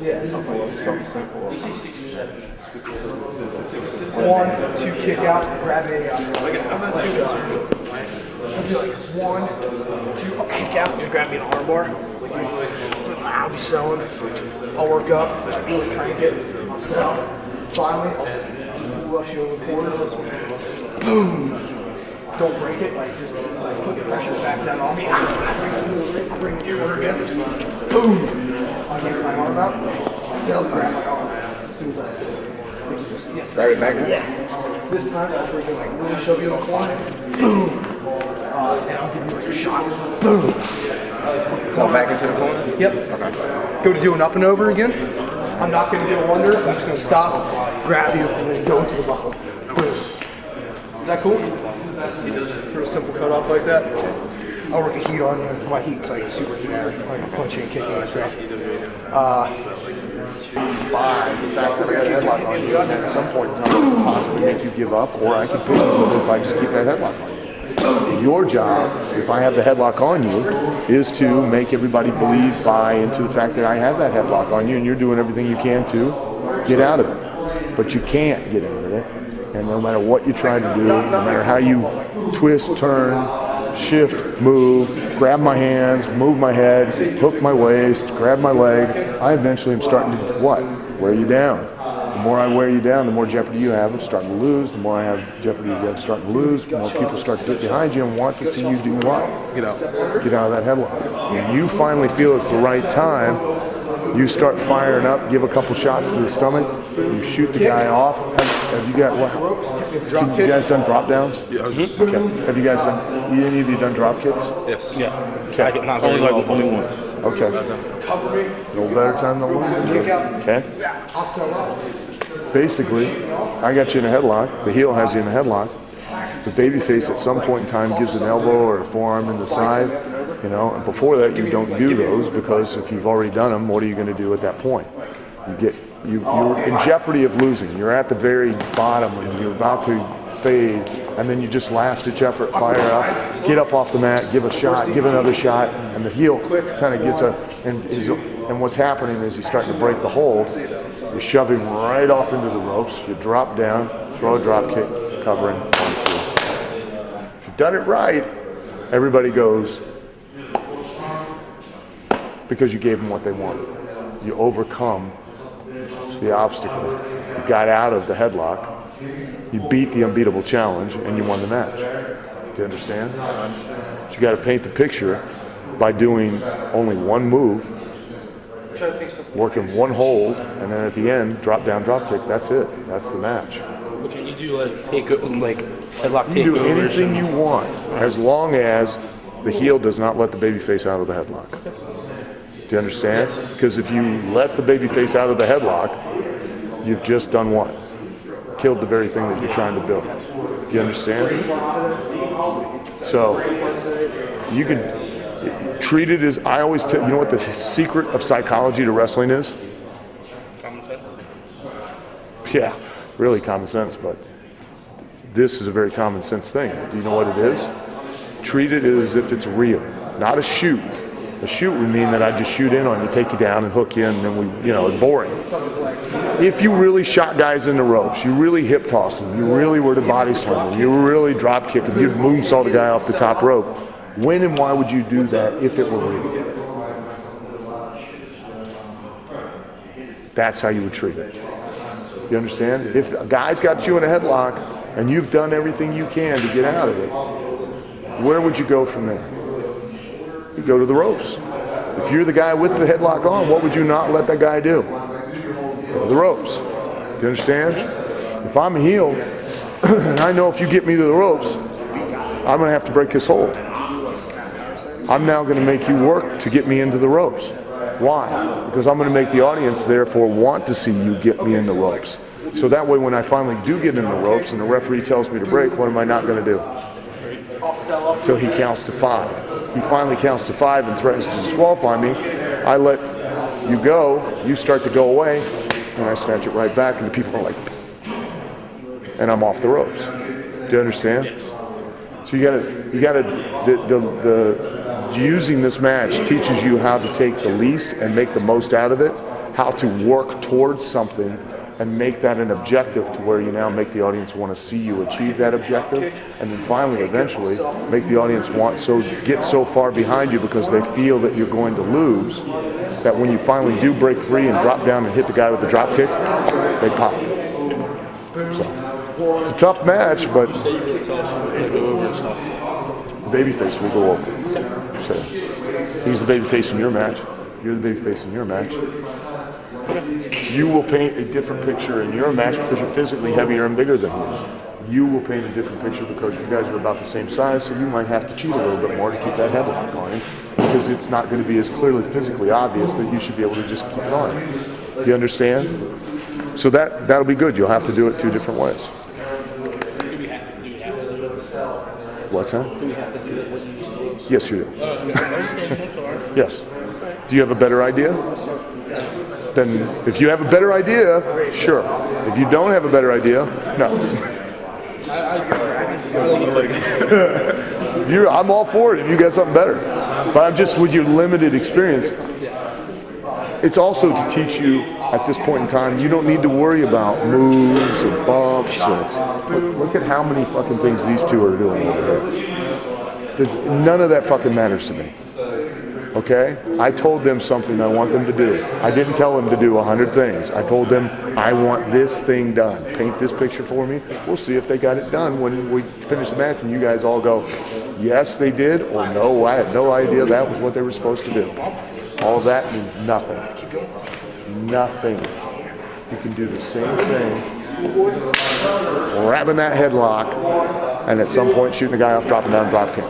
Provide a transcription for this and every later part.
Yeah, something simple. 1, 2, kick out, grab a. I'll do like 1, 2, I'll kick out, just grab me an arm bar. I'll be selling. I'll work up, really crank it. I'll sell. Finally, I'll just rush you over the corner. Boom. Don't break it, like just like put your pressure back down on me. I'll bring the corner again. Boom. I'll get my arm out. Sell, grab my arm. As soon as I yes. Right back. Yeah. This time I'll freaking like really shove you in the corner. Boom. And I'll give you like a shot. Boom. Fall back into the corner? Yep. Okay. Go to do an up and over again. I'm not going to do a wonder. I'm just going to stop, grab you, and then go into the buckle. Boom. Is that cool? Real simple cut off like that. I'll work a heat on you. My heat's like super generic, like punching and kicking and stuff. 5. The fact that I got a headlock on you at some point in time could possibly make you give up, or I could pick you if I just keep that headlock on you. Your job, if I have the headlock on you, is to make everybody buy into the fact that I have that headlock on you, and you're doing everything you can to get out of it. But you can't get out of it, and no matter what you try to do, no matter how you twist, turn, shift, move, grab my hands, move my head, hook my waist, grab my leg, I eventually am starting to, what? Wear you down. The more I wear you down, the more jeopardy you have of starting to lose. The more I have jeopardy of starting to lose, the more people start to get behind you and want to see you do what? Get out of that headlock. When you finally feel it's the right time, you start firing up, give a couple shots to the stomach, you shoot the guy off. Have you got what? Have you guys done drop downs? Yes. Okay. Have you guys done? Any of you done drop kicks? Yes. Yeah. Okay. Only once. Okay. No better time than one. Okay. Basically, I got you in a headlock. The heel has you in a headlock. The baby face at some point in time gives an elbow or a forearm in the side, you know. And before that, you don't do those because if you've already done them, what are you going to do at that point? You're in jeopardy of losing. You're at the very bottom and you're about to fade, and then you just last ditch effort, fire up, get up off the mat, give a shot, give another shot, and the heel kind of gets and what's happening is he's starting to break the hold. You shove him right off into the ropes. You drop down, throw a drop kick, covering, 1, 2. If you've done it right, everybody goes because you gave them what they wanted. You overcome the obstacle. You got out of the headlock. You beat the unbeatable challenge, and you won the match. Do you understand? But you got to paint the picture by doing only one move, working one hold, and then at the end, drop down, drop kick. That's it. That's the match. But can you do headlock takeovers? You do anything you want, as long as the heel does not let the baby face out of the headlock. Do you understand? Because if you let the baby face out of the headlock, you've just done what? Killed the very thing that you're trying to build. Do you understand? So you can treat it as, I always tell you know what the secret of psychology to wrestling is? Common sense? Yeah, really common sense, but this is a very common sense thing. Do you know what it is? Treat it as if it's real, not a shoot. A shoot would mean that I just shoot in on you, take you down, and hook you in, and then it's boring. If you really shot guys in the ropes, you really hip tossed them, you really were to body slam them, you really drop kick them, you'd moonsault a guy off the top rope, when and why would you do that if it were real? That's how you would treat it. You understand? If a guy's got you in a headlock and you've done everything you can to get out of it, where would you go from there? You go to the ropes. If you're the guy with the headlock on, what would you not let that guy do? Go to the ropes. Do you understand? If I'm a heel, and I know if you get me to the ropes, I'm going to have to break this hold. I'm now going to make you work to get me into the ropes. Why? Because I'm going to make the audience therefore want to see you get me in the ropes. So that way when I finally do get in the ropes and the referee tells me to break, what am I not going to do? Till he counts to 5. He finally counts to 5 and threatens to disqualify me. I let you go, you start to go away, and I snatch it right back, and the people are like, and I'm off the ropes. Do you understand? So using this match teaches you how to take the least and make the most out of it, how to work towards something and make that an objective to where you now make the audience want to see you achieve that objective, and then finally, eventually, make the audience get so far behind you because they feel that you're going to lose, that when you finally do break free and drop down and hit the guy with the drop kick, they pop. So, it's a tough match, but babyface will go over. So, he's the babyface in your match. You're the babyface in your match. You will paint a different picture in your match because you're physically heavier and bigger than he is. You will paint a different picture because you guys are about the same size, so you might have to cheat a little bit more to keep that headlock on him because it's not going to be as clearly physically obvious that you should be able to just keep it on him. Do you understand? So that'll be good. You'll have to do it 2 different ways. What's that? Do we have to do what you used to do? Yes, you do. Yes. Do you have a better idea? Then if you have a better idea, sure. If you don't have a better idea, no. I'm all for it if you got something better. But I'm just, with your limited experience, it's also to teach you at this point in time, you don't need to worry about moves or bumps. Look at how many fucking things these two are doing over here. None of that fucking matters to me. Okay? I told them something I want them to do. I didn't tell them to do 100 things. I told them, I want this thing done. Paint this picture for me. We'll see if they got it done when we finish the match and you guys all go, yes, they did, or no, I had no idea that was what they were supposed to do. All of that means nothing. Nothing. You can do the same thing, grabbing that headlock, and at some point shooting the guy off, dropping down, drop kick.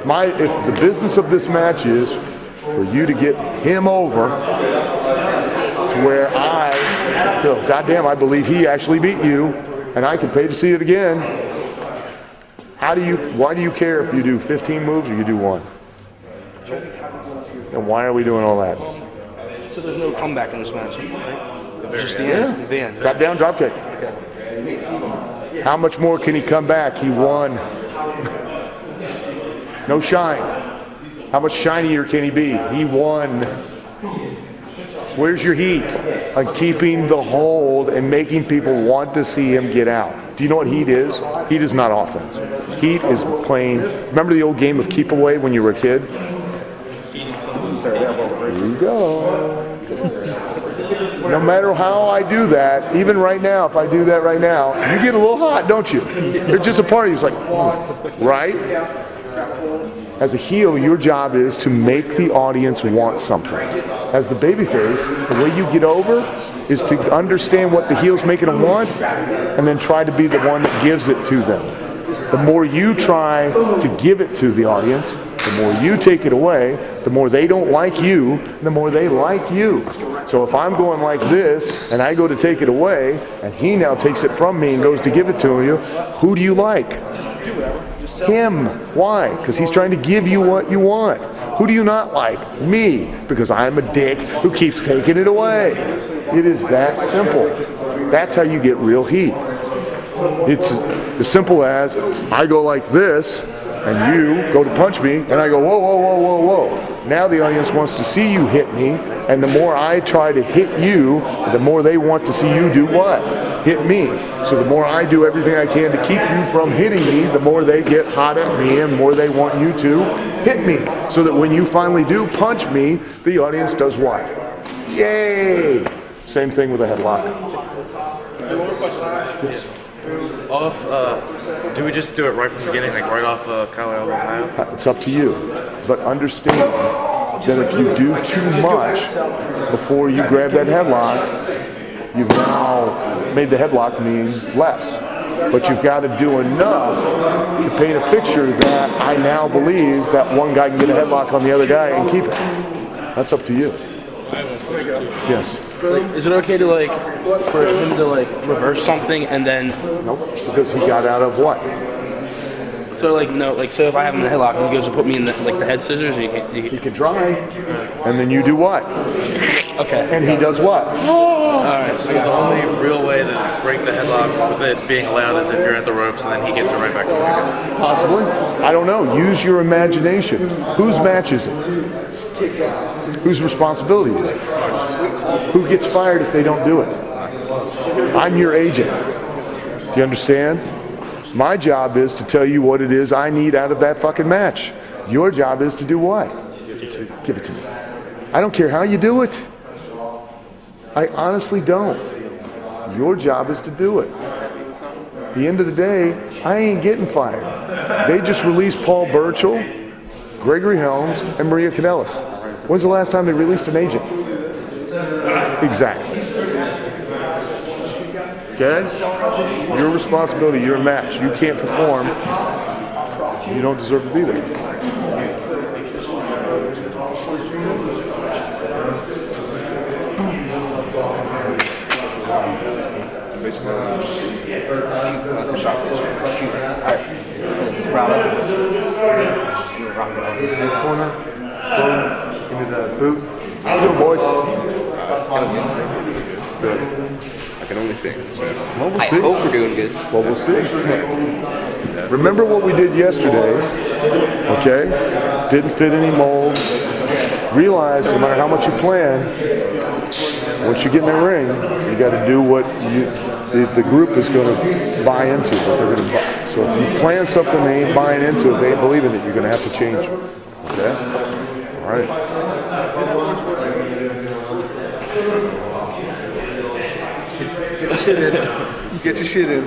If the business of this match is for you to get him over to where I feel, goddamn, I believe he actually beat you, and I can pay to see it again. Why do you care if you do 15 moves or you do 1? And why are we doing all that? So there's no comeback in this match, right? Just the end. The end. Drop down, drop kick. Okay. How much more can he come back? He won. No shine. How much shinier can he be? He won. Where's your heat? On keeping the hold and making people want to see him get out. Do you know what heat is? Heat is not offense. Heat is playing. Remember the old game of keep away when you were a kid? There you go. No matter how I do that, even right now, if I do that right now, you get a little hot, don't you? There's just a part of you that's like, right? As a heel, your job is to make the audience want something. As the babyface, the way you get over is to understand what the heel's making them want and then try to be the one that gives it to them. The more you try to give it to the audience, the more you take it away, the more they don't like you, the more they like you. So if I'm going like this and I go to take it away and he now takes it from me and goes to give it to you, who do you like? Him. Why? Because he's trying to give you what you want. Who do you not like? Me. Because I'm a dick who keeps taking it away. It is that simple. That's how you get real heat. It's as simple as I go like this and you go to punch me and I go whoa, whoa, whoa, whoa, whoa. Now the audience wants to see you hit me, and the more I try to hit you, the more they want to see you do what? Hit me. So the more I do everything I can to keep you from hitting me, the more they get hot at me and the more they want you to hit me. So that when you finally do punch me, the audience does what? Yay! Same thing with a headlock. Yes. Do we just do it right from the beginning, like right off Kyle Elbow's high? It's up to you. But understand that if you do too much before you grab that headlock, you've now made the headlock mean less. But you've got to do enough to paint a picture that I now believe that one guy can get a headlock on the other guy and keep it. That's up to you. Yes. Like, is it okay to for him to reverse something and then? Nope. Because he got out of what? So so if I have him in the headlock and he goes to put me in the head scissors, you can't. He can try, and then you do what? Okay. And he does what? All right. So the only real way to break the headlock with it being allowed is if you're at the ropes and then he gets it right back to you. Possibly. I don't know. Use your imagination. Whose match is it? kick out, whose responsibility is it? Who gets fired if they don't do it? I'm your agent. Do you understand? My job is to tell you what it is I need out of that fucking match. Your job is to do what? Give it to me. I don't care how you do it. I honestly don't. Your job is to do it. At the end of the day, I ain't getting fired. They just released Paul Burchill, Gregory Helms, and Maria Kanellis. When's the last time they released an agent? Exactly. Okay? Your responsibility, your match. You can't perform. You don't deserve to be there. Corner. Give me the food. How you doing, boys? Good. I can only think. So. Well, we'll I see. hope we're doing good. Well, we'll see. Remember what we did yesterday, okay? Didn't fit any molds. Realize no matter how much you plan, once you get in the ring, you got to do what the group is going to buy into. What they're going to buy. So if you plan something they ain't buying into, if they ain't believing it, you're going to have to change it. Okay? All right. Get your shit in.